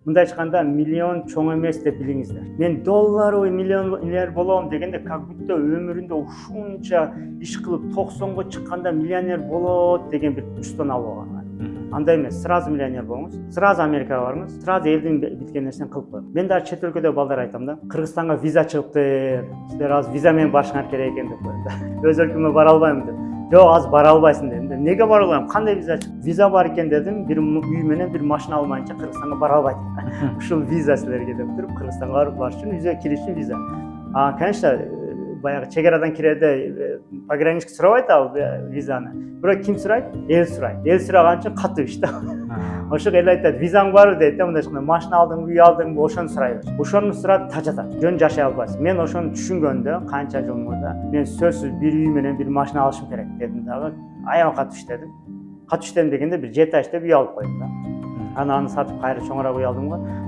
Мындай айтканда миллион чоң эмес деп билиңиздер. Мен доллар миллионер болом дегенде как будто өмүрүндө ушунча иш кылып 90го чыкканда миллионер болот деген бир чувствону алып алган. Андай эмес, сразу миллионер болуңуз, сразу Америкага барыңыз, сразу элдин биткен нерсени кылып коюңуз. Мен дагы чет өлкөдө балдарга айтам да, Кыргызстанга виза чыгыптыр, силер азыр виза менен барышыңар керек экен деп коем да. Өз өлкөмө бара албайм деп. Жок, азыр бара албайсың дедим. Неге бара албайм? Кандай виза? Виза бар экен дедим. Бир үй менен бир машина алмайынча Кыргызстанга бара албайт. Ушул виза силерге деп туруп, Кыргызстанга барыш үчүн виза, кириш үчүн виза. Конечно, баягы чек арадан кирерде пограничник сурабайт ал визаны. Бирок ким сурайт? Эл сурайт. Эл сураган үчүн катуу иш да. Ошого эл айтат, визаң барбы дейт да, мындайча машина алдыңбы, үй алдыңбы, ошону сурайбыз. Ошону сурап тажатат. Жөн жашай албайсың. Мен ошону түшүнгөндө, канча жыл мурда, мен сөзсүз бир үй менен бир машина алышым керек дедим дагы. Аябай катуу иштедим. Катуу иштедим дегенде бир 7 ай иштеп үй алып койдум да. Аны сатып кайра чоңураак үй алдым го.